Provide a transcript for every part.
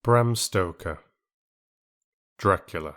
Bram Stoker, Dracula.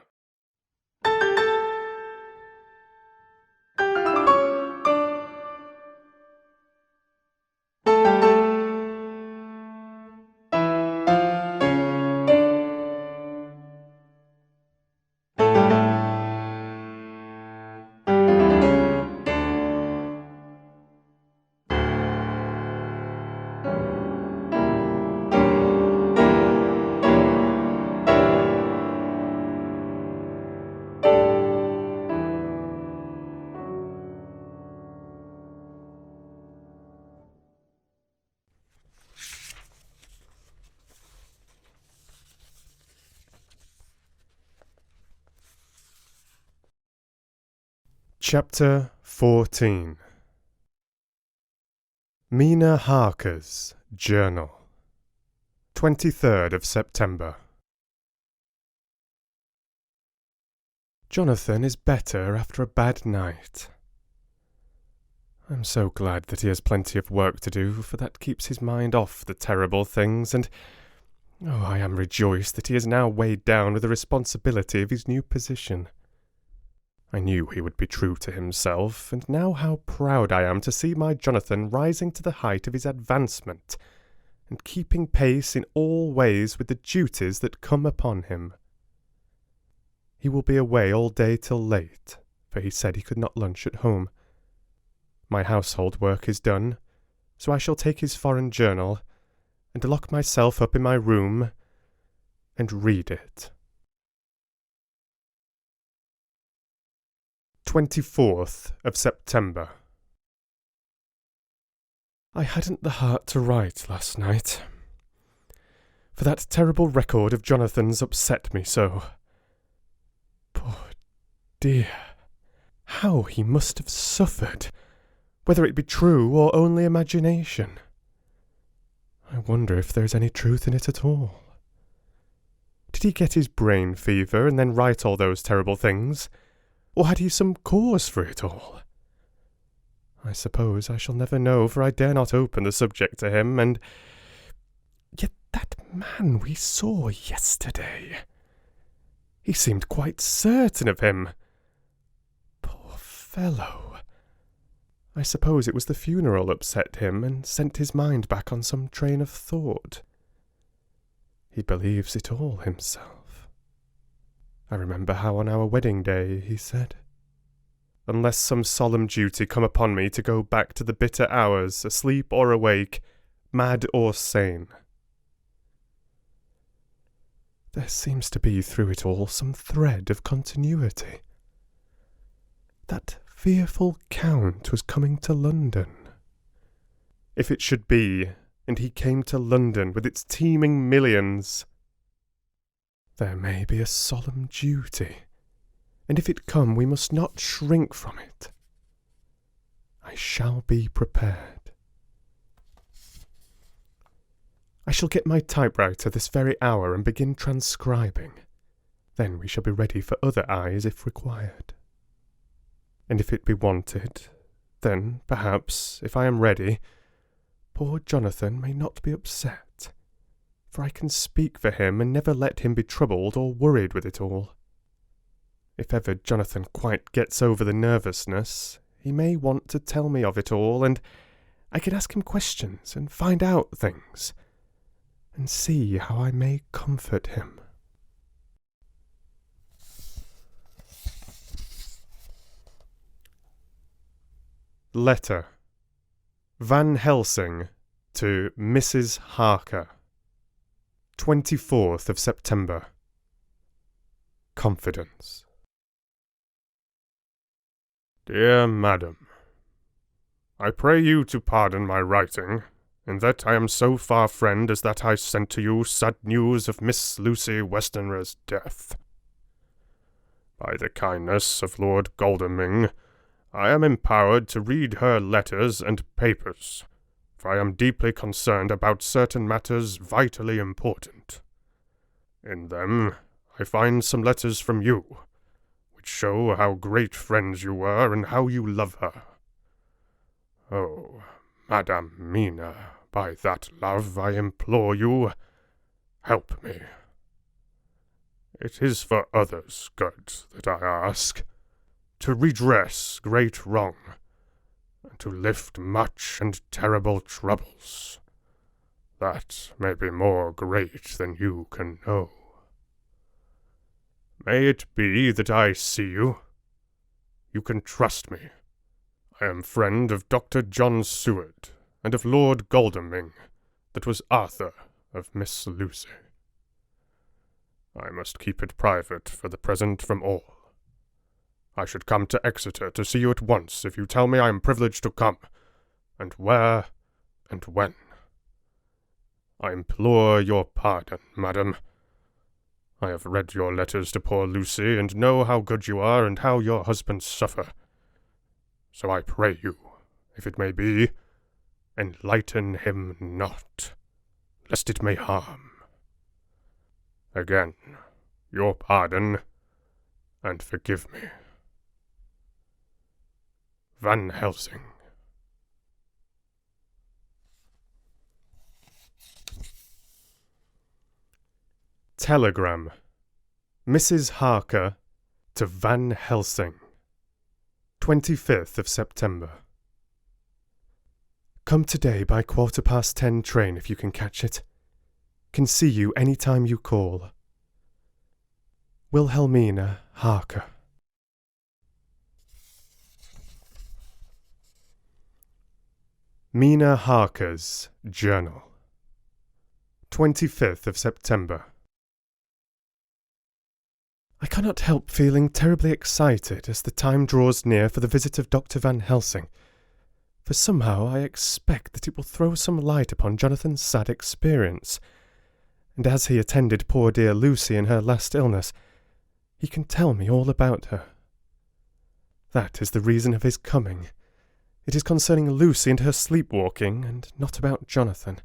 Chapter 14. Mina Harker's Journal, 23rd of September. Jonathan is better after a bad night. I'm so glad that he has plenty of work to do, for that keeps his mind off the terrible things, and I am rejoiced that he is now weighed down with the responsibility of his new position. I knew he would be true to himself, and now how proud I am to see my Jonathan rising to the height of his advancement, and keeping pace in all ways with the duties that come upon him. He will be away all day till late, for he said he could not lunch at home. My household work is done, so I shall take his foreign journal, and lock myself up in my room, and read it. 24th of September. I hadn't the heart to write last night, for that terrible record of Jonathan's upset me so. Poor dear, how he must have suffered, whether it be true or only imagination. I wonder if there is any truth in it at all. Did he get his brain fever and then write all those terrible things? Or had he some cause for it all? I suppose I shall never know, for I dare not open the subject to him, and yet that man we saw yesterday, he seemed quite certain of him. Poor fellow. I suppose it was the funeral upset him and sent his mind back on some train of thought. He believes it all himself. I remember how on our wedding day he said, "Unless some solemn duty come upon me to go back to the bitter hours, asleep or awake, mad or sane." There seems to be through it all some thread of continuity. That fearful Count was coming to London. If it should be, and he came to London with its teeming millions, there may be a solemn duty, and if it come we must not shrink from it. I shall be prepared. I shall get my typewriter this very hour and begin transcribing. Then we shall be ready for other eyes if required. And if it be wanted, then, perhaps, if I am ready, poor Jonathan may not be upset, for I can speak for him and never let him be troubled or worried with it all. If ever Jonathan quite gets over the nervousness, he may want to tell me of it all, and I can ask him questions and find out things, and see how I may comfort him. Letter. Van Helsing to Mrs. Harker. 24th of September. Confidence. Dear Madam, I pray you to pardon my writing, in that I am so far friend as that I sent to you sad news of Miss Lucy Westenra's death. By the kindness of Lord Godalming, I am empowered to read her letters and papers, for I am deeply concerned about certain matters vitally important. In them I find some letters from you, which show how great friends you were and how you love her. Oh, Madam Mina, by that love I implore you, help me. It is for others' good that I ask, to redress great wrong, and to lift much and terrible troubles, that may be more great than you can know. May it be that I see you. You can trust me. I am friend of Dr. John Seward, and of Lord Godalming, that was Arthur of Miss Lucy. I must keep it private for the present from all. I should come to Exeter to see you at once if you tell me I am privileged to come, and where, and when. I implore your pardon, madam. I have read your letters to poor Lucy, and know how good you are, and how your husbands suffer. So I pray you, if it may be, enlighten him not, lest it may harm. Again, your pardon, and forgive me. Van Helsing. Telegram. Mrs. Harker to Van Helsing. 25th of September. Come today by 10:15 train if you can catch it. Can see you any time you call. Wilhelmina Harker. Mina Harker's Journal. 25th of September. I cannot help feeling terribly excited as the time draws near for the visit of Dr. Van Helsing, for somehow I expect that it will throw some light upon Jonathan's sad experience, and as he attended poor dear Lucy in her last illness, he can tell me all about her. That is the reason of his coming. It is concerning Lucy and her sleepwalking, and not about Jonathan.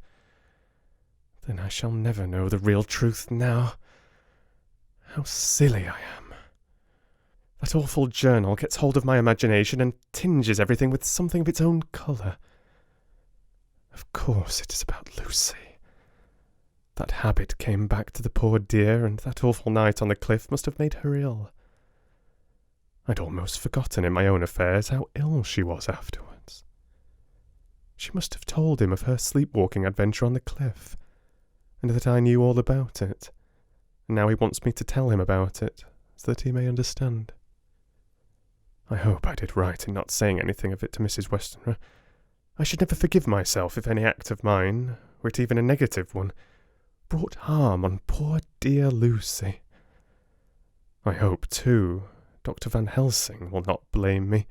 Then I shall never know the real truth now. How silly I am. That awful journal gets hold of my imagination and tinges everything with something of its own colour. Of course it is about Lucy. That habit came back to the poor dear, and that awful night on the cliff must have made her ill. I'd almost forgotten in my own affairs how ill she was afterwards. She must have told him of her sleepwalking adventure on the cliff, and that I knew all about it, and now he wants me to tell him about it, so that he may understand. I hope I did right in not saying anything of it to Mrs. Westenra. I should never forgive myself if any act of mine, were it even a negative one, brought harm on poor dear Lucy. I hope, too, Dr. Van Helsing will not blame me.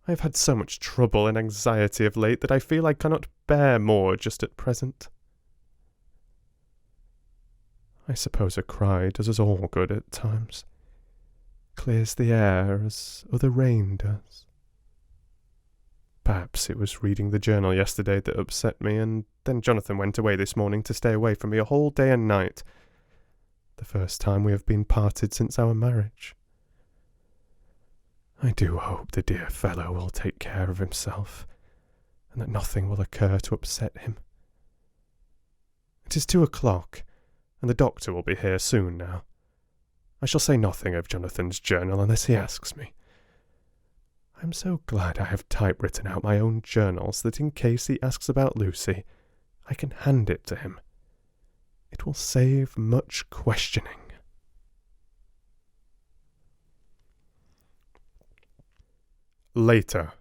I have had so much trouble and anxiety of late that I feel I cannot bear more just at present. I suppose a cry does us all good at times. Clears the air as other rain does. Perhaps it was reading the journal yesterday that upset me, and then Jonathan went away this morning to stay away from me a whole day and night. The first time we have been parted since our marriage. I do hope the dear fellow will take care of himself, and that nothing will occur to upset him. It is 2:00, and the doctor will be here soon now. I shall say nothing of Jonathan's journal unless he asks me. I am so glad I have typewritten out my own journal so that in case he asks about Lucy, I can hand it to him. It will save much questioning. Later.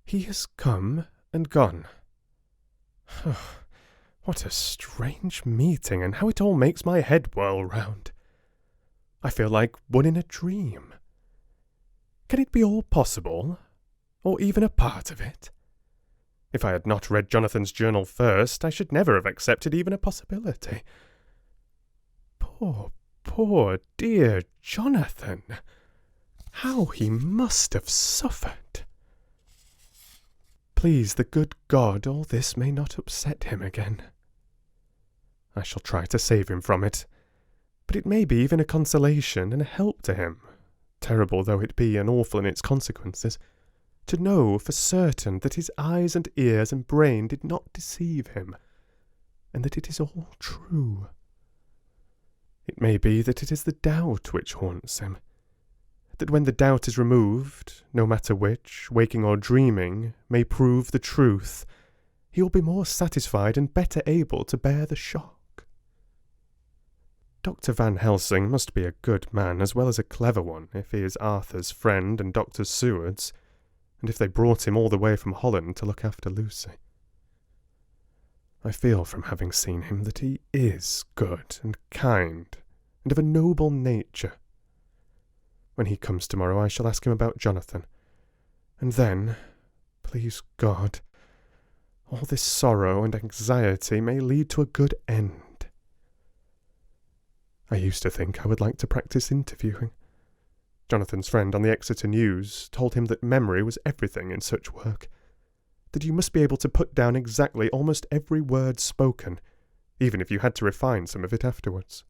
He has come and gone. What a strange meeting, and how it all makes my head whirl round. I feel like one in a dream. Can it be all possible, or even a part of it? If I had not read Jonathan's journal first, I should never have accepted even a possibility. Poor dear Jonathan! How he must have suffered! Please the good God, all this may not upset him again. I shall try to save him from it, but it may be even a consolation and a help to him, terrible though it be and awful in its consequences, to know for certain that his eyes and ears and brain did not deceive him, and that it is all true. It may be that it is the doubt which haunts him, that when the doubt is removed, no matter which, waking or dreaming, may prove the truth, he will be more satisfied and better able to bear the shock. Dr. Van Helsing must be a good man as well as a clever one if he is Arthur's friend and Dr. Seward's, and if they brought him all the way from Holland to look after Lucy. I feel from having seen him that he is good and kind, and of a noble nature. When he comes tomorrow I shall ask him about Jonathan, and then, please God, all this sorrow and anxiety may lead to a good end. I used to think I would like to practice interviewing. Jonathan's friend on the Exeter News told him that memory was everything in such work, that you must be able to put down exactly almost every word spoken, even if you had to refine some of it afterwards.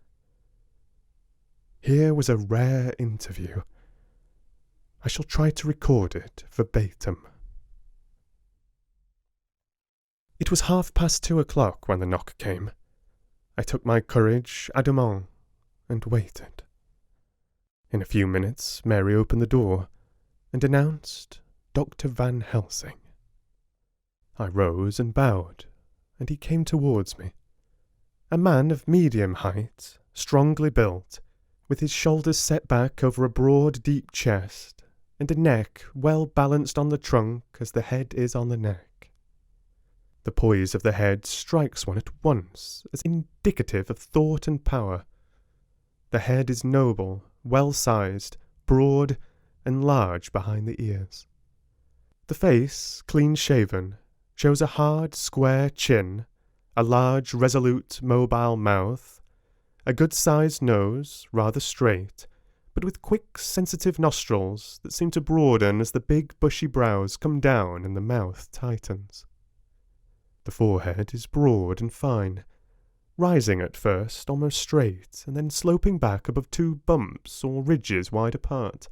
Here was a rare interview. I shall try to record it verbatim. It was 2:30 when the knock came. I took my courage à deux mains and waited. In a few minutes Mary opened the door and announced Dr. Van Helsing. I rose and bowed, and he came towards me. A man of medium height, strongly built, with his shoulders set back over a broad, deep chest, and a neck well balanced on the trunk as the head is on the neck. The poise of the head strikes one at once as indicative of thought and power. The head is noble, well-sized, broad, and large behind the ears. The face, clean-shaven, shows a hard, square chin, a large, resolute, mobile mouth, a good-sized nose, rather straight, but with quick, sensitive nostrils that seem to broaden as the big, bushy brows come down and the mouth tightens. The forehead is broad and fine, rising at first almost straight, and then sloping back above two bumps or ridges wide apart.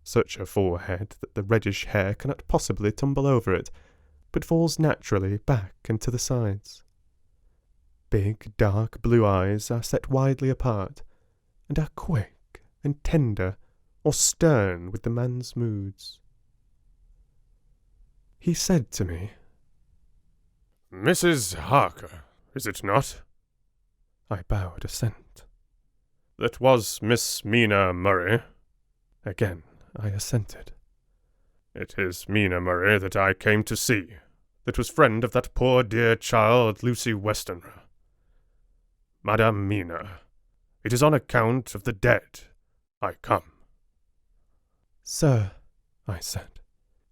Such a forehead that the reddish hair cannot possibly tumble over it, but falls naturally back and to the sides. Big, dark blue eyes are set widely apart, and are quick and tender or stern with the man's moods. He said to me, "Mrs. Harker, is it not?" I bowed assent. "That was Miss Mina Murray." Again I assented. "It is Mina Murray that I came to see, that was friend of that poor dear child Lucy Westenra. Madame Mina, it is on account of the dead I come." "Sir," I said,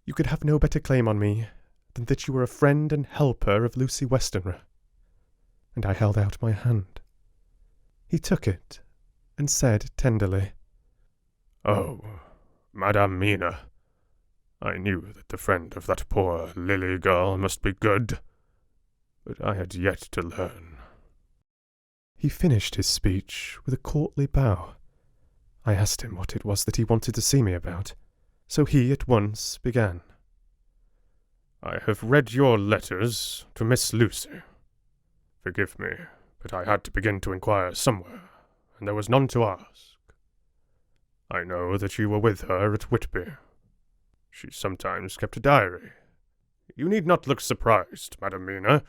"you could have no better claim on me than that you were a friend and helper of Lucy Westenra." And I held out my hand. He took it and said tenderly, "Oh, Madame Mina, I knew that the friend of that poor Lily girl must be good, but I had yet to learn." He finished his speech with a courtly bow. I asked him what it was that he wanted to see me about, so he at once began. "I have read your letters to Miss Lucy. Forgive me, but I had to begin to inquire somewhere, and there was none to ask. I know that you were with her at Whitby. She sometimes kept a diary. You need not look surprised, Madam Mina.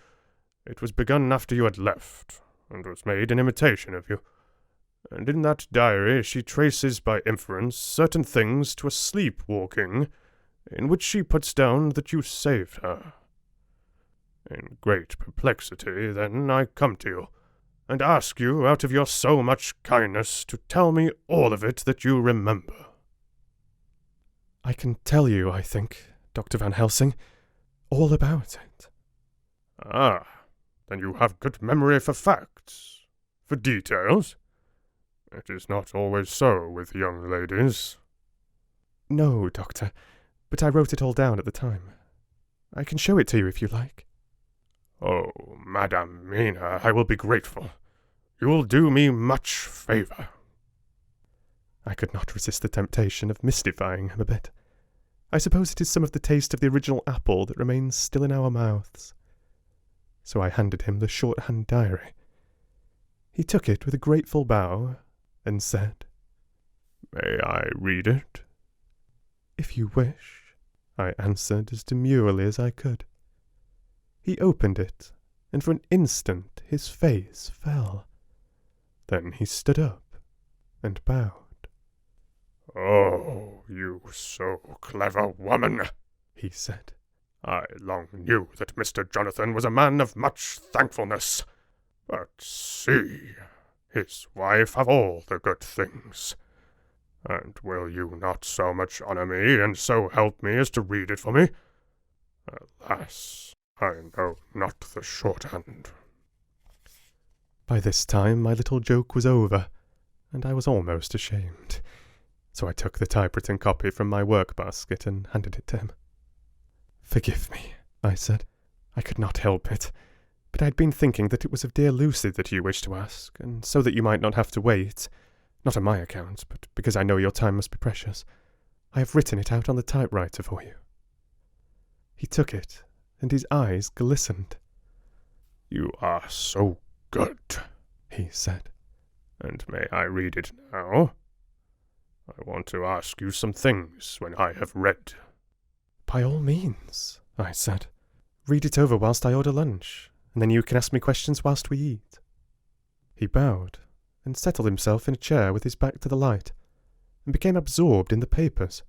It was begun after you had left, and was made in imitation of you. And in that diary she traces by inference certain things to a sleep-walking, in which she puts down that you saved her. In great perplexity, then, I come to you, and ask you, out of your so much kindness, to tell me all of it that you remember." "I can tell you, I think, Dr. Van Helsing, all about it." "Ah, then you have good memory for facts, for details. It is not always so with young ladies." "No, Doctor, but I wrote it all down at the time. I can show it to you if you like." "Oh, Madame Mina, I will be grateful. You will do me much favour." I could not resist the temptation of mystifying him a bit. I suppose it is some of the taste of the original apple that remains still in our mouths. so I handed him the shorthand diary. He took it with a grateful bow and said, "May I read it?" "If you wish," I answered as demurely as I could. He opened it, and for an instant his face fell. Then he stood up and bowed. "Oh, you so clever woman," he said. "I long knew that Mr. Jonathan was a man of much thankfulness. But see, his wife have all the good things. And will you not so much honour me, and so help me as to read it for me? Alas, I know not the shorthand." By this time my little joke was over, and I was almost ashamed, so I took the typewritten copy from my work-basket and handed it to him. "Forgive me," I said. "I could not help it, but I had been thinking that it was of dear Lucy that you wished to ask, and so that you might not have to wait, not on my account, but because I know your time must be precious, I have written it out on the typewriter for you." He took it, and his eyes glistened. "You are so good," he said. "And may I read it now? I want to ask you some things when I have read." "By all means," I said. "Read it over whilst I order lunch, and then you can ask me questions whilst we eat." He bowed, and settled himself in a chair with his back to the light, and became absorbed in the papers,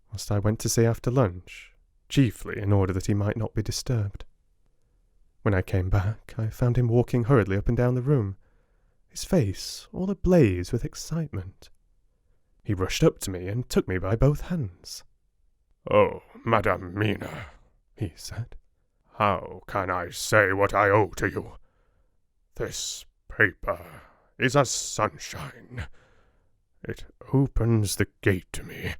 whilst I went to see after lunch, chiefly in order that he might not be disturbed. When I came back, I found him walking hurriedly up and down the room, his face all ablaze with excitement. He rushed up to me and took me by both hands. "Oh, Madame Mina," he said, "how can I say what I owe to you? This paper is as sunshine. It opens the gate to me.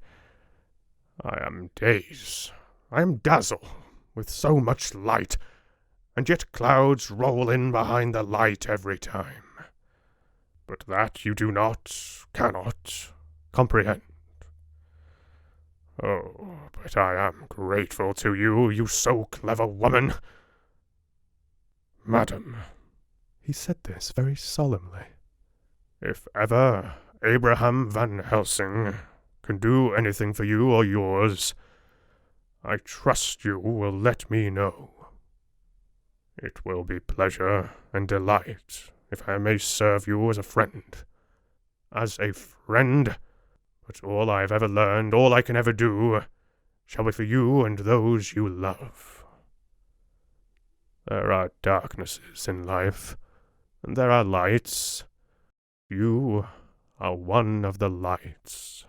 I am dazed, I am dazzled with so much light, and yet clouds roll in behind the light every time. But that you do not, cannot, comprehend. Oh, but I am grateful to you, you so clever woman. Madam," he said this very solemnly, "if ever Abraham van Helsing can do anything for you or yours, I trust you will let me know. It will be pleasure and delight if I may serve you as a friend. As a friend, but all I have ever learned, all I can ever do, shall be for you and those you love. There are darknesses in life, and there are lights. You are one of the lights.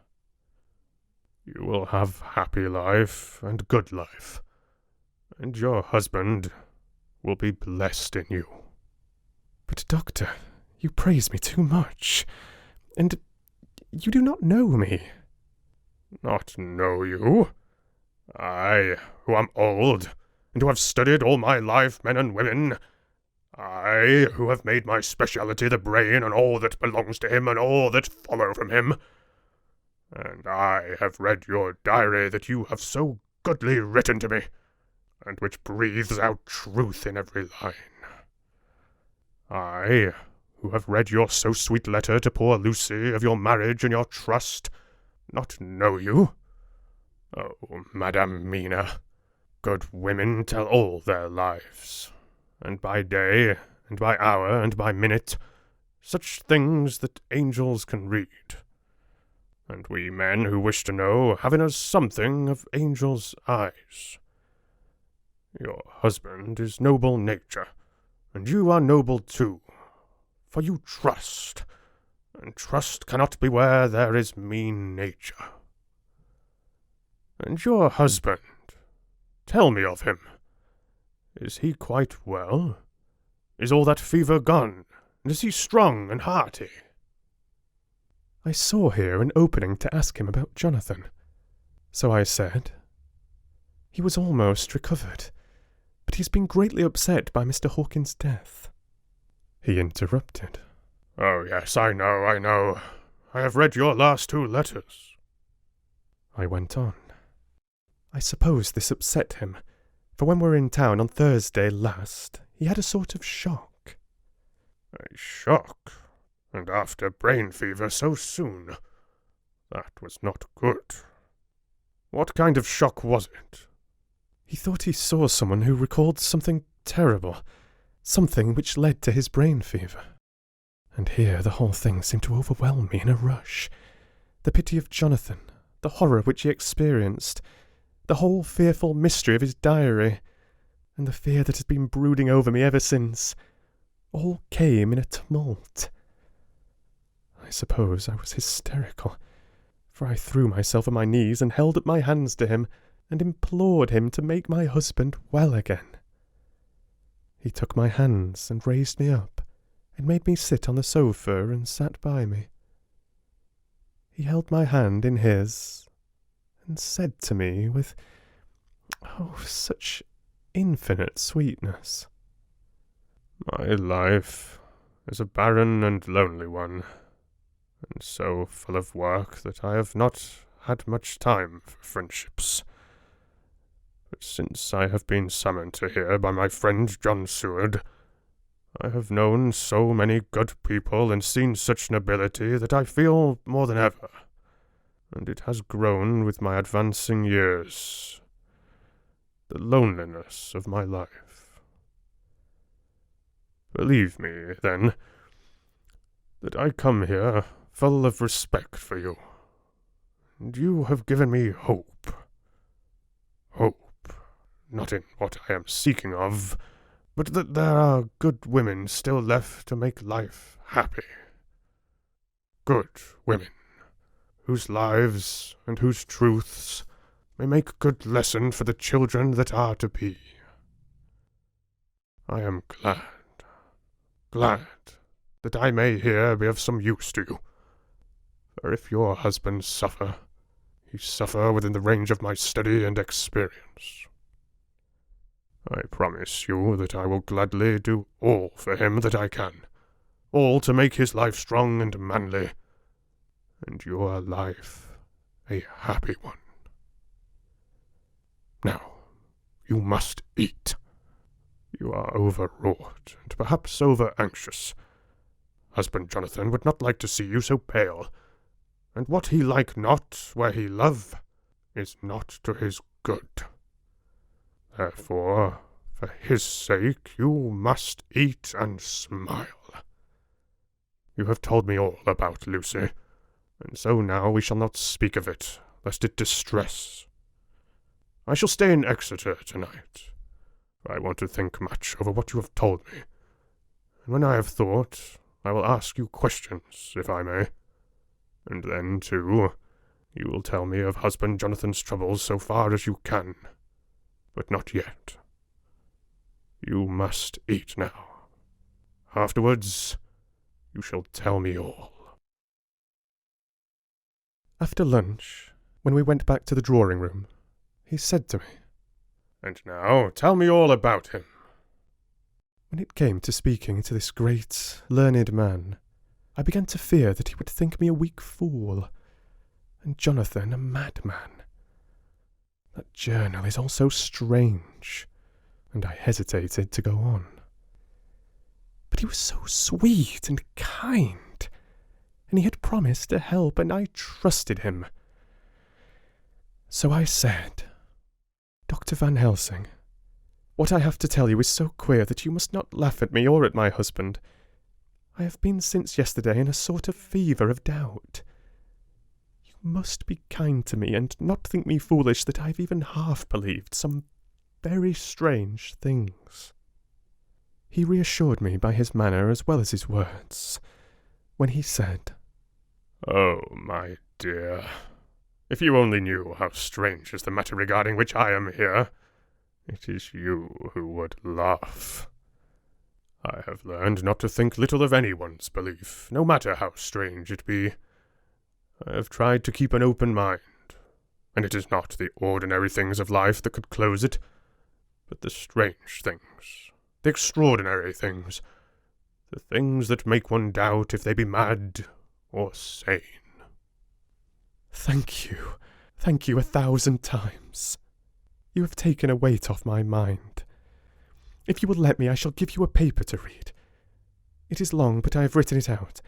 You will have happy life and good life, and your husband will be blessed in you." "But, Doctor, you praise me too much, and you do not know me." "Not know you? I, who am old, and who have studied all my life men and women. I, who have made my speciality the brain and all that belongs to him and all that follow from him. And I have read your diary that you have so goodly written to me, and which breathes out truth in every line. I, who have read your so sweet letter to poor Lucy of your marriage and your trust, not know you? Oh, Madame Mina, good women tell all their lives, and by day, and by hour, and by minute, such things that angels can read. And we men who wish to know have in us something of angels' eyes. Your husband is noble nature, and you are noble too, for you trust, and trust cannot be where there is mean nature. And your husband, tell me of him. Is he quite well? Is all that fever gone, and is he strong and hearty?" I saw here an opening to ask him about Jonathan, so I said, "He was almost recovered, but he's been greatly upset by Mr. Hawkins' death." He interrupted. "Oh, yes, I know. I have read your last 2 letters. I went on. "I suppose this upset him, for when we were in town on Thursday last, he had a sort of shock. A shock? And after brain fever so soon? That was not good. What kind of shock was it? He thought he saw someone who recalled something terrible, something which led to his brain fever. And here the whole thing seemed to overwhelm me in a rush. The pity of Jonathan, the horror which he experienced, the whole fearful mystery of his diary, and the fear that had been brooding over me ever since, all came in a tumult. I suppose I was hysterical, for I threw myself on my knees and held up my hands to him and implored him to make my husband well again. He took my hands and raised me up, and made me sit on the sofa and sat by me. He held my hand in his, and said to me with, such infinite sweetness, "My life is a barren and lonely one, and so full of work that I have not had much time for friendships. But since I have been summoned to here by my friend John Seward, I have known so many good people and seen such nobility that I feel more than ever, and it has grown with my advancing years, the loneliness of my life. Believe me, then, that I come here full of respect for you, and you have given me hope. Hope, not in what I am seeking of, but that there are good women still left to make life happy. Good women, whose lives and whose truths may make good lesson for the children that are to be. I am glad that I may here be of some use to you, for if your husbands suffer, he suffer within the range of my study and experience. I promise you that I will gladly do all for him that I can, all to make his life strong and manly, and your life a happy one. Now, you must eat. You are overwrought, and perhaps over-anxious. Husband Jonathan would not like to see you so pale, and what he like not where he love is not to his good. Therefore, for his sake, you must eat and smile. You have told me all about Lucy, and so now we shall not speak of it, lest it distress. I shall stay in Exeter tonight, for I want to think much over what you have told me, and when I have thought, I will ask you questions, if I may, and then, too, you will tell me of husband Jonathan's troubles so far as you can. But not yet. You must eat now. Afterwards, you shall tell me all. After lunch, when we went back to the drawing-room, he said to me, "And now tell me all about him." When it came to speaking to this great, learned man, I began to fear that he would think me a weak fool, and Jonathan a madman. That journal is all so strange, and I hesitated to go on. But he was so sweet and kind, and he had promised to help, and I trusted him. So I said, "Dr. Van Helsing, what I have to tell you is so queer that you must not laugh at me or at my husband. I have been since yesterday in a sort of fever of doubt. You must be kind to me and not think me foolish that I've even half believed some very strange things." He reassured me by his manner as well as his words, when he said, "Oh, my dear, if you only knew how strange is the matter regarding which I am here, it is you who would laugh. I have learned not to think little of anyone's belief, no matter how strange it be. I have tried to keep an open mind, and it is not the ordinary things of life that could close it, but the strange things, the extraordinary things, the things that make one doubt if they be mad or sane." Thank you 1,000 times. You have taken a weight off my mind. If you will let me, I shall give you a paper to read. It is long, but I have written it out.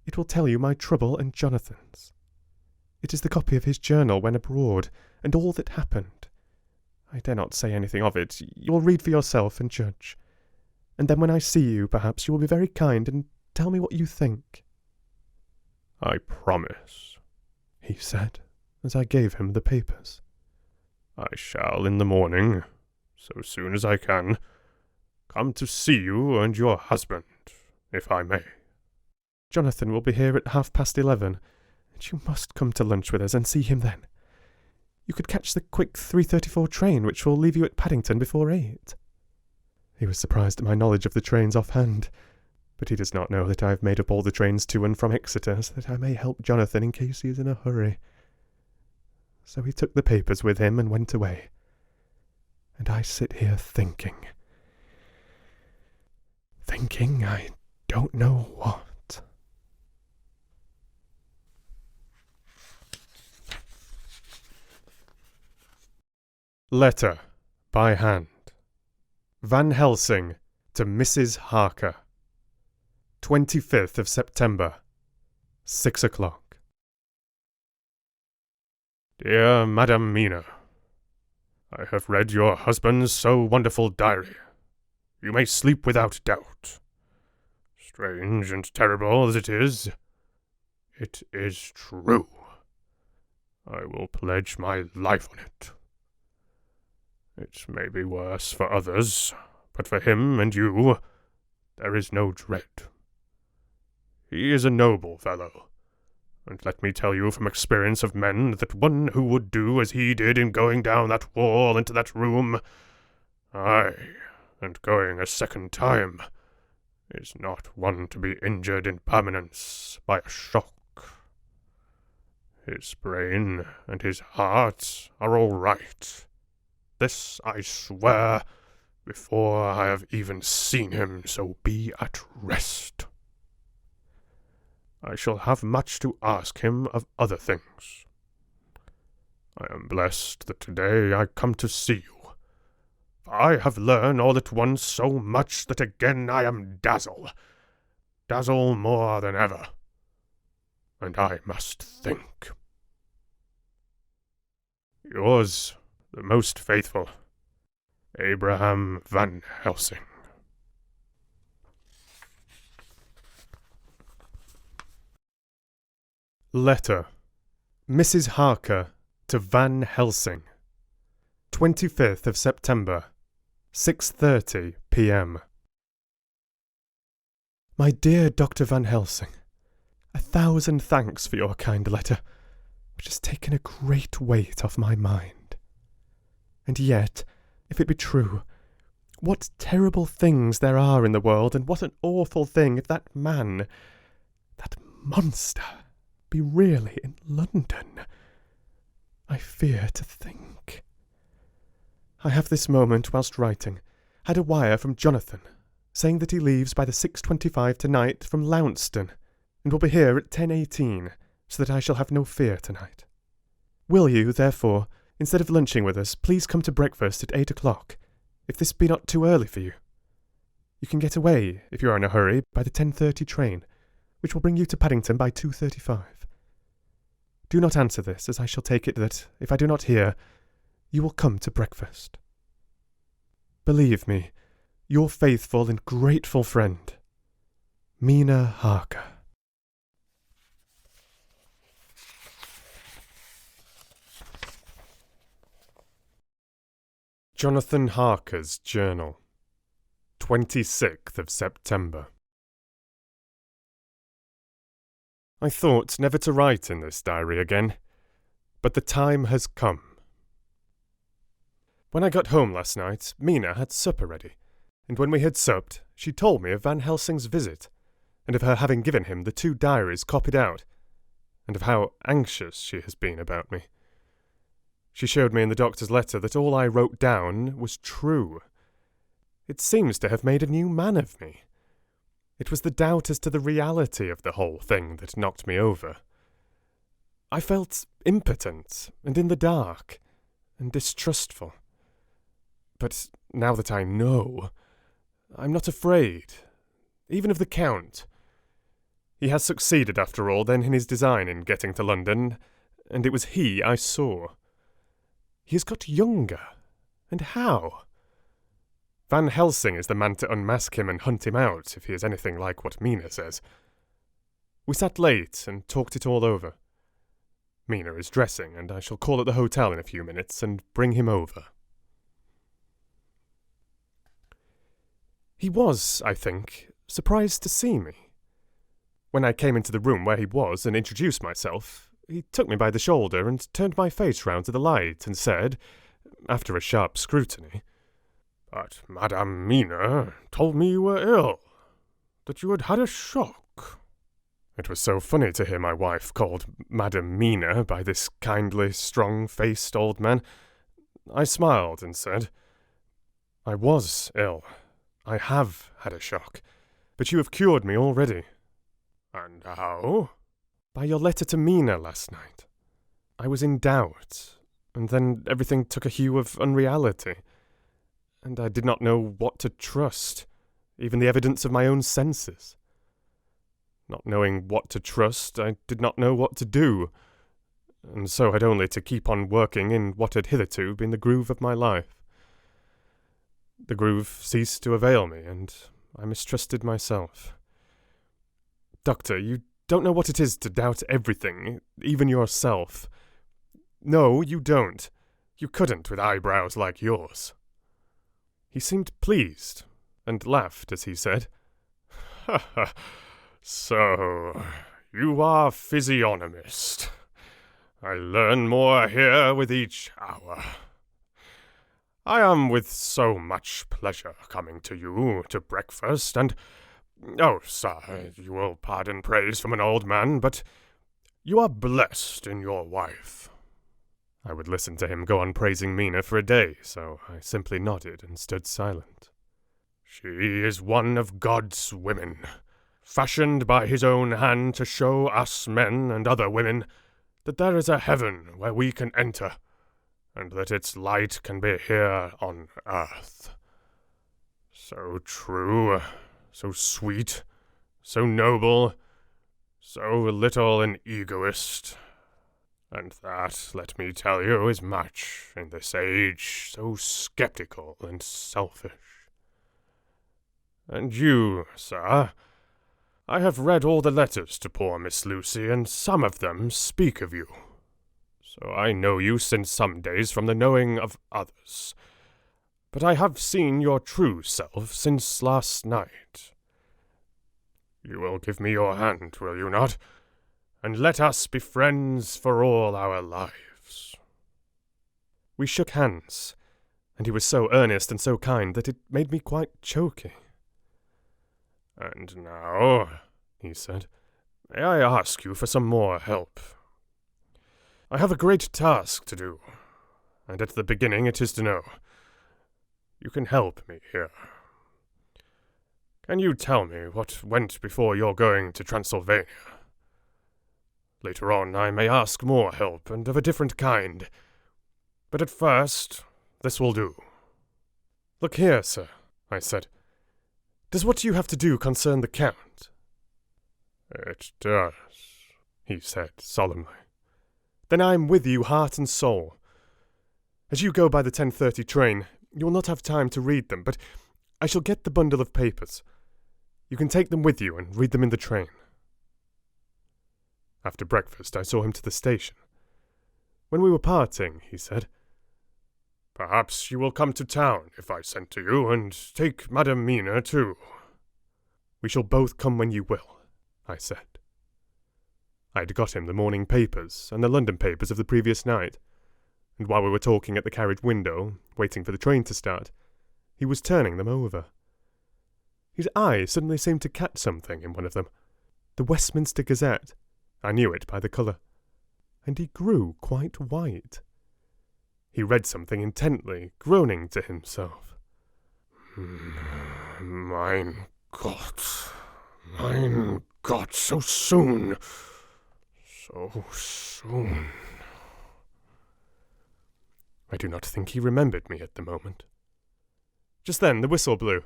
It will tell you my trouble and Jonathan's. It is the copy of his journal when abroad, and all that happened. I dare not say anything of it. You will read for yourself and judge. And then when I see you, perhaps you will be very kind and tell me what you think." "I promise," he said, as I gave him the papers. "I shall in the morning, so soon as I can, come to see you and your husband, if I may." "Jonathan will be here at 11:30, and you must come to lunch with us and see him then. You could catch the quick 3:34 train, which will leave you at Paddington before 8. He was surprised at my knowledge of the trains offhand, but he does not know that I have made up all the trains to and from Exeter, so that I may help Jonathan in case he is in a hurry. So he took the papers with him and went away. And I sit here thinking I don't know what. Letter by hand. Van Helsing to Mrs. Harker. 25th of September, 6 o'clock. Dear Madam Mina, I have read your husband's so wonderful diary. You may sleep without doubt. Strange and terrible as it is true. I will pledge my life on it. It may be worse for others, but for him and you, there is no dread. He is a noble fellow, and let me tell you from experience of men that one who would do as he did in going down that wall into that room, aye, and going a second time, is not one to be injured in permanence by a shock. His brain and his heart are all right. This I swear, before I have even seen him, so be at rest. I shall have much to ask him of other things. I am blessed that today I come to see you, for I have learned all at once so much that again I am dazzled more than ever, and I must think. Yours, the most faithful, Abraham Van Helsing. Letter. Mrs. Harker to Van Helsing. 25th of September, 6:30 p.m. My dear Dr. Van Helsing, 1,000 thanks for your kind letter, which has taken a great weight off my mind. And yet, if it be true, what terrible things there are in the world, and what an awful thing if that man, that monster, be really in London. I fear to think. I have this moment, whilst writing, had a wire from Jonathan, saying that he leaves by the 6:25 tonight from Lounston, and will be here at 10:18, so that I shall have no fear tonight. Will you, therefore, instead of lunching with us, please come to breakfast at 8 o'clock, if this be not too early for you? You can get away, if you are in a hurry, by the 10:30 train, which will bring you to Paddington by 2:35. Do not answer this, as I shall take it that, if I do not hear, you will come to breakfast. Believe me, your faithful and grateful friend, Mina Harker. Jonathan Harker's Journal, 26th of September. I thought never to write in this diary again, but the time has come. When I got home last night, Mina had supper ready, and when we had supped, she told me of Van Helsing's visit, and of her having given him the 2 diaries copied out, and of how anxious she has been about me. She showed me in the doctor's letter that all I wrote down was true. It seems to have made a new man of me. It was the doubt as to the reality of the whole thing that knocked me over. I felt impotent and in the dark and distrustful. But now that I know, I'm not afraid, even of the Count. He has succeeded, after all, then in his design in getting to London, and it was he I saw. He has got younger. And how? Van Helsing is the man to unmask him and hunt him out, if he is anything like what Mina says. We sat late and talked it all over. Mina is dressing, and I shall call at the hotel in a few minutes and bring him over. He was, I think, surprised to see me. When I came into the room where he was and introduced myself, he took me by the shoulder and turned my face round to the light and said, after a sharp scrutiny, "But Madame Mina told me you were ill, that you had had a shock." It was so funny to hear my wife called Madame Mina by this kindly, strong-faced old man. I smiled and said, "I was ill. I have had a shock, but you have cured me already." "And how?" "By your letter to Mina last night. I was in doubt, and then everything took a hue of unreality, and I did not know what to trust, even the evidence of my own senses. Not knowing what to trust, I did not know what to do, and so had only to keep on working in what had hitherto been the groove of my life. The groove ceased to avail me, and I mistrusted myself. Doctor, you don't know what it is to doubt everything, even yourself. No, you don't. You couldn't with eyebrows like yours." He seemed pleased, and laughed as he said, "Ha ha, so you are physiognomist. I learn more here with each hour. I am with so much pleasure coming to you to breakfast, and, oh, sir, you will pardon praise from an old man, but you are blessed in your wife." I would listen to him go on praising Mina for a day, so I simply nodded and stood silent. "She is one of God's women, fashioned by his own hand to show us men and other women that there is a heaven where we can enter, and that its light can be here on earth. So true, so sweet, so noble, so little an egoist. And that, let me tell you, is much in this age so sceptical and selfish. And you, sir, I have read all the letters to poor Miss Lucy, and some of them speak of you. So I know you since some days from the knowing of others. But I have seen your true self since last night. You will give me your hand, will you not? And let us be friends for all our lives." We shook hands, and he was so earnest and so kind that it made me quite choky. "And now," he said, "may I ask you for some more help? I have a great task to do, and at the beginning it is to know. You can help me here. Can you tell me what went before your going to Transylvania? Later on I may ask more help, and of a different kind. But at first, this will do." "Look here, sir," I said. "Does what you have to do concern the Count?" "It does," he said solemnly. "Then I am with you heart and soul. As you go by the 10:30 train, you will not have time to read them, but I shall get the bundle of papers. You can take them with you and read them in the train." After breakfast, I saw him to the station. When we were parting, he said, "Perhaps you will come to town if I send to you, and take Madame Mina too." "We shall both come when you will," I said. I had got him the morning papers and the London papers of the previous night, and while we were talking at the carriage window, waiting for the train to start, he was turning them over. His eye suddenly seemed to catch something in one of them, the Westminster Gazette. I knew it by the colour, and he grew quite white. He read something intently, groaning to himself. Mein Gott, so soon, so soon." I do not think he remembered me at the moment. Just then the whistle blew,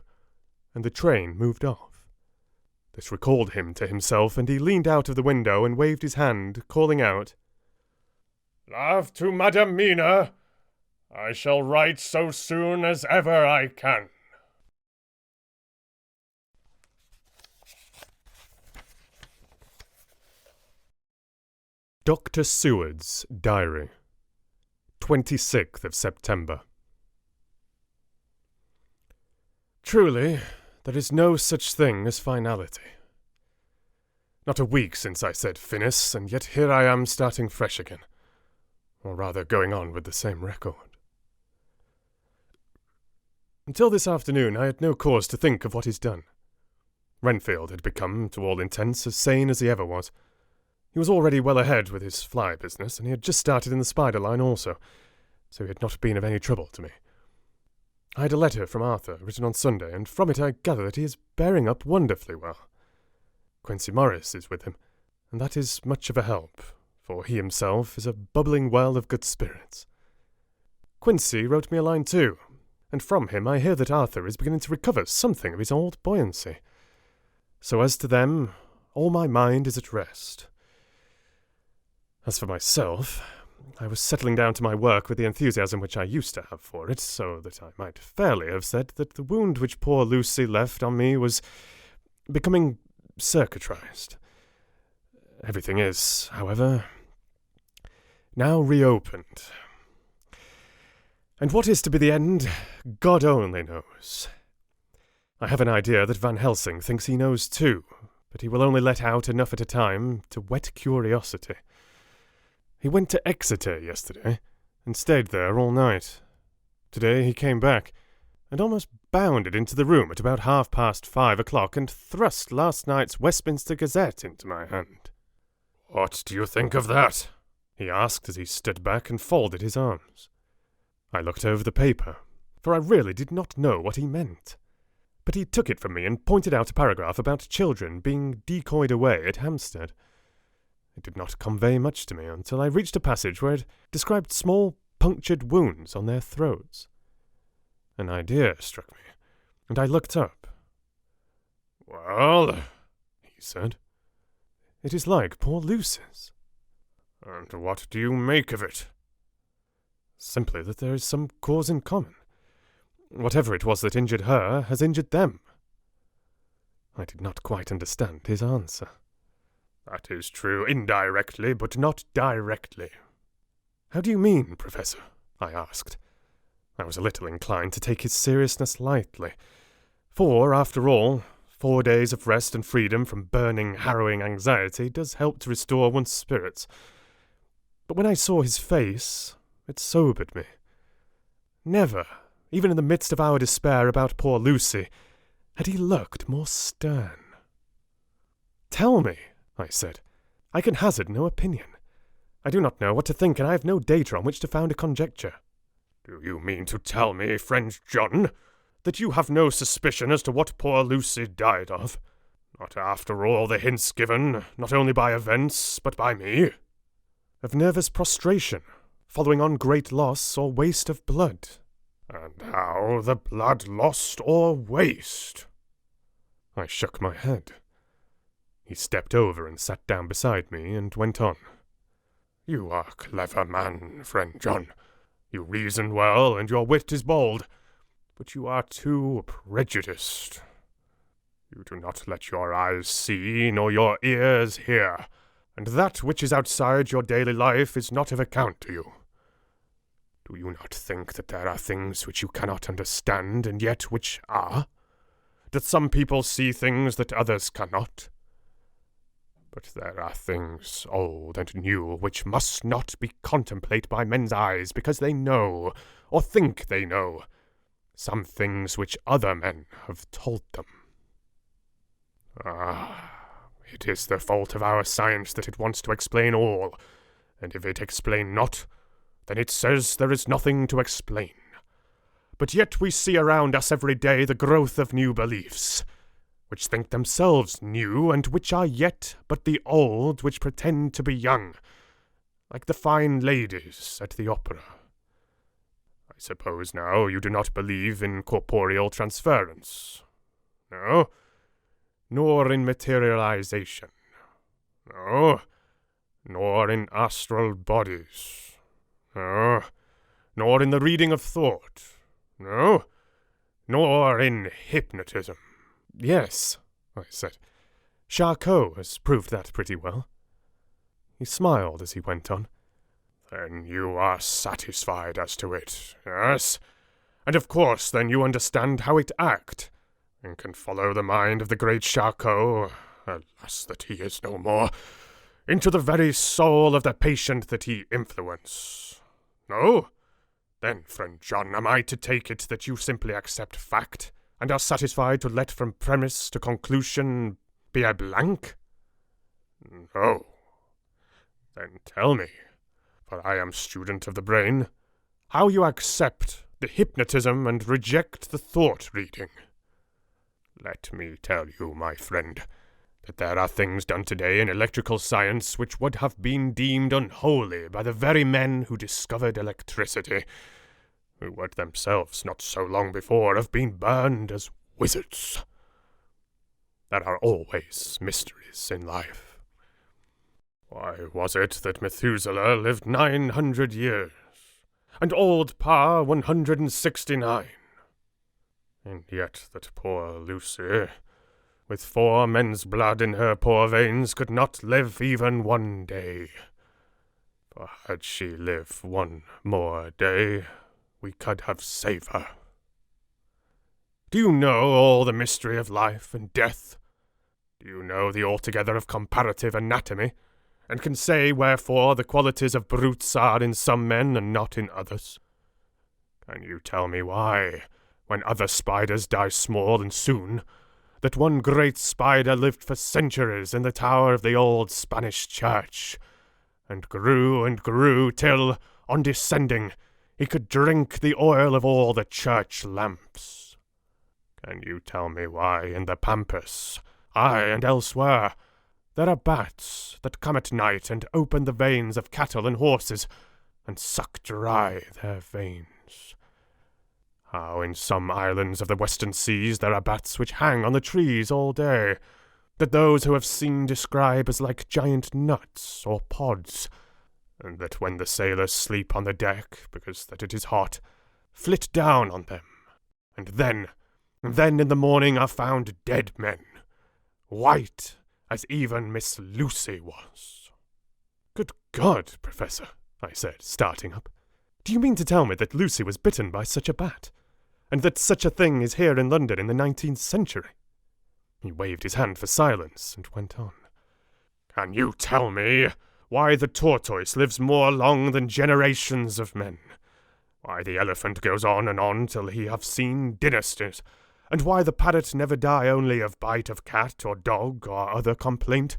and the train moved off. This recalled him to himself, and he leaned out of the window and waved his hand, calling out, "Love to Madam Mina. I shall write so soon as ever I can." Dr. Seward's Diary, 26th of September. Truly, there is no such thing as finality. Not a week since I said finis, and yet here I am starting fresh again, or rather going on with the same record. Until this afternoon I had no cause to think of what is done. Renfield had become, to all intents, as sane as he ever was. He was already well ahead with his fly business, and he had just started in the spider line also, so he had not been of any trouble to me. I had a letter from Arthur, written on Sunday, and from it I gather that he is bearing up wonderfully well. Quincy Morris is with him, and that is much of a help, for he himself is a bubbling well of good spirits. Quincy wrote me a line too, and from him I hear that Arthur is beginning to recover something of his old buoyancy. So as to them, all my mind is at rest. As for myself, I was settling down to my work with the enthusiasm which I used to have for it, so that I might fairly have said that the wound which poor Lucy left on me was becoming cicatrized. Everything is, however, now reopened. And what is to be the end, God only knows. I have an idea that Van Helsing thinks he knows too, but he will only let out enough at a time to whet curiosity. He went to Exeter yesterday, and stayed there all night. Today he came back, and almost bounded into the room at about 5:30 and thrust last night's Westminster Gazette into my hand. "What do you think of that?" he asked as he stood back and folded his arms. I looked over the paper, for I really did not know what he meant. But he took it from me and pointed out a paragraph about children being decoyed away at Hampstead. It did not convey much to me until I reached a passage where it described small punctured wounds on their throats. An idea struck me, and I looked up. "Well," he said, "it is like poor Lucy's." "And what do you make of it?" "Simply that there is some cause in common. Whatever it was that injured her has injured them." I did not quite understand his answer. "That is true indirectly, but not directly." "How do you mean, Professor?" I asked. I was a little inclined to take his seriousness lightly, for, after all, 4 days of rest and freedom from burning, harrowing anxiety does help to restore one's spirits. But when I saw his face, it sobered me. Never, even in the midst of our despair about poor Lucy, had he looked more stern. "Tell me," I said. "I can hazard no opinion. I do not know what to think, and I have no data on which to found a conjecture." "Do you mean to tell me, friend John, that you have no suspicion as to what poor Lucy died of? Not after all the hints given, not only by events, but by me?" "Of nervous prostration, following on great loss or waste of blood." "And how the blood lost or waste?" I shook my head. He stepped over and sat down beside me and went on. "You are a clever man, friend John. You reason well, and your wit is bold. But you are too prejudiced. You do not let your eyes see, nor your ears hear, and that which is outside your daily life is not of account to you. Do you not think that there are things which you cannot understand, and yet which are? That some people see things that others cannot? But there are things old and new which must not be contemplated by men's eyes because they know, or think they know, some things which other men have told them. It is the fault of our science that it wants to explain all, and if it explain not, then it says there is nothing to explain. But yet we see around us every day the growth of new beliefs, which think themselves new, and which are yet but the old which pretend to be young, like the fine ladies at the opera. I suppose now you do not believe in corporeal transference. No? Nor in materialization. No? Nor in astral bodies. No? Nor in the reading of thought. No? Nor in hypnotism. Yes, I said. Charcot has proved that pretty well. He smiled as he went on. Then you are satisfied as to it, yes? And of course then you understand how it acts, and can follow the mind of the great Charcot, alas that he is no more, into the very soul of the patient that he influenced. No? Then, friend John, am I to take it that you simply accept fact, and are satisfied to let from premise to conclusion be a blank? No. Then tell me, for I am student of the brain, how you accept the hypnotism and reject the thought-reading. Let me tell you, my friend, that there are things done today in electrical science which would have been deemed unholy by the very men who discovered electricity, who would themselves not so long before have been burned as wizards. There are always mysteries in life. Why was it that Methuselah lived 900 years, and old Pa 169? And yet that poor Lucy, with 4 men's blood in her poor veins, could not live even 1 day. For had she lived 1 more day, we could have saved her. Do you know all the mystery of life and death? Do you know the altogether of comparative anatomy, and can say wherefore the qualities of brutes are in some men and not in others? Can you tell me why, when other spiders die small and soon, that one great spider lived for centuries in the tower of the old Spanish church, and grew till, on descending, he could drink the oil of all the church lamps? Can you tell me why in the pampas, aye, and elsewhere, there are bats that come at night and open the veins of cattle and horses, and suck dry their veins? How in some islands of the western seas there are bats which hang on the trees all day, that those who have seen describe as like giant nuts or pods, and that when the sailors sleep on the deck, because that it is hot, flit down on them, and then in the morning are found dead men, white as even Miss Lucy was. Good God, Professor, I said, starting up. Do you mean to tell me that Lucy was bitten by such a bat, and that such a thing is here in London in the 19th century? He waved his hand for silence and went on. Can you tell me why the tortoise lives more long than generations of men? Why the elephant goes on till he have seen dynasties? And why the parrot never die only of bite of cat or dog or other complaint?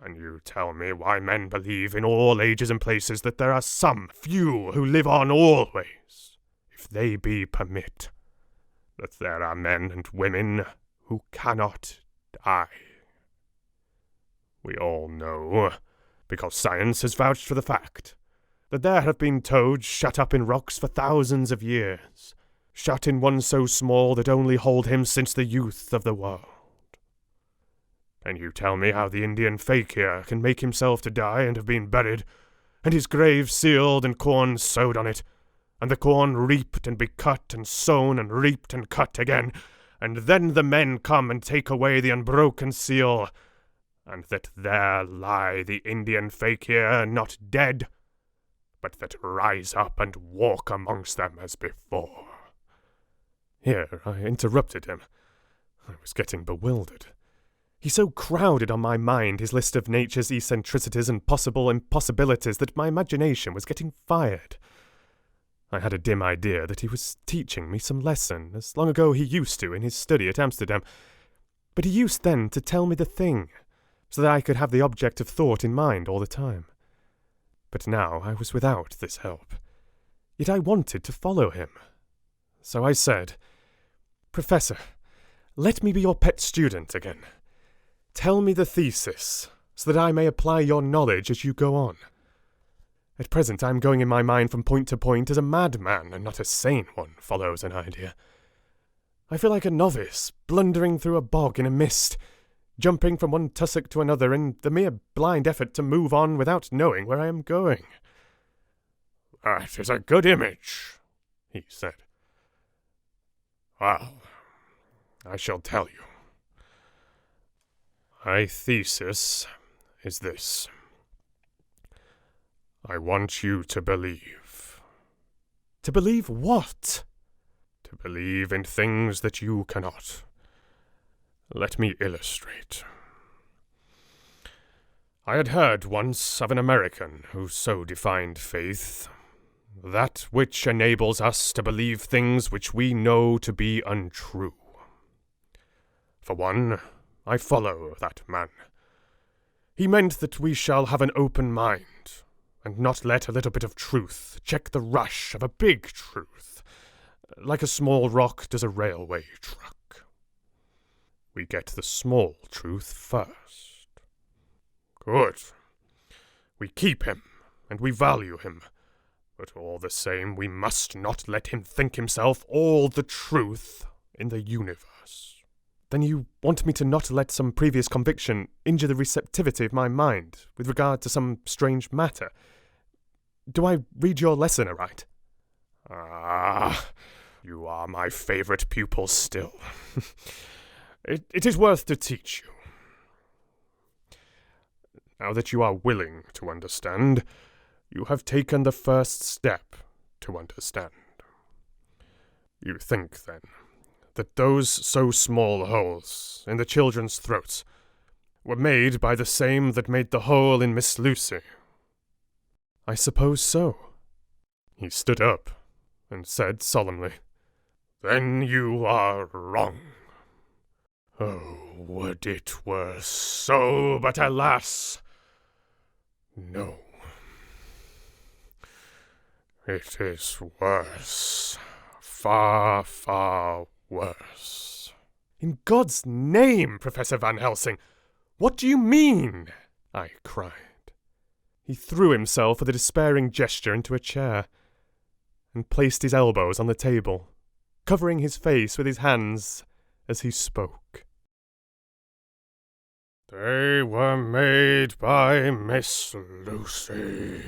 Can you tell me why men believe in all ages and places that there are some few who live on always, if they be permit? That there are men and women who cannot die? We all know, because science has vouched for the fact, that there have been toads shut up in rocks for thousands of years, shut in one so small that only hold him since the youth of the world. Can you tell me how the Indian fakir can make himself to die and have been buried, and his grave sealed and corn sowed on it, and the corn reaped and be cut and sown and reaped and cut again, and then the men come and take away the unbroken seal, and that there lie the Indian fakir not dead, but that rise up and walk amongst them as before? Here I interrupted him. I was getting bewildered. He so crowded on my mind his list of nature's eccentricities and possible impossibilities that my imagination was getting fired. I had a dim idea that he was teaching me some lesson, as long ago he used to in his study at Amsterdam, but he used then to tell me the thing, so that I could have the object of thought in mind all the time. But now I was without this help, yet I wanted to follow him. So I said, Professor, let me be your pet student again. Tell me the thesis, so that I may apply your knowledge as you go on. At present I am going in my mind from point to point as a madman, and not a sane one follows an idea. I feel like a novice, blundering through a bog in a mist, jumping from one tussock to another in the mere blind effort to move on without knowing where I am going. That is a good image, he said. Well, I shall tell you. My thesis is this. I want you to believe. To believe what? To believe in things that you cannot. Let me illustrate. I had heard once of an American who so defined faith, that which enables us to believe things which we know to be untrue. For one, I follow that man. He meant that we shall have an open mind, and not let a little bit of truth check the rush of a big truth, like a small rock does a railway truck. We get the small truth first. Good. We keep him, and we value him, but all the same we must not let him think himself all the truth in the universe. Then you want me to not let some previous conviction injure the receptivity of my mind with regard to some strange matter? Do I read your lesson aright? Ah, you are my favourite pupil still. It is worth to teach you. Now that you are willing to understand, you have taken the first step to understand. You think, then, that those so small holes in the children's throats were made by the same that made the hole in Miss Lucy? I suppose so. He stood up and said solemnly, Then you are wrong. Oh, would it were so, but alas, no. It is worse, far, far worse. In God's name, Professor Van Helsing, what do you mean? I cried. He threw himself with a despairing gesture into a chair, and placed his elbows on the table, covering his face with his hands as he spoke. They were made by Miss Lucy.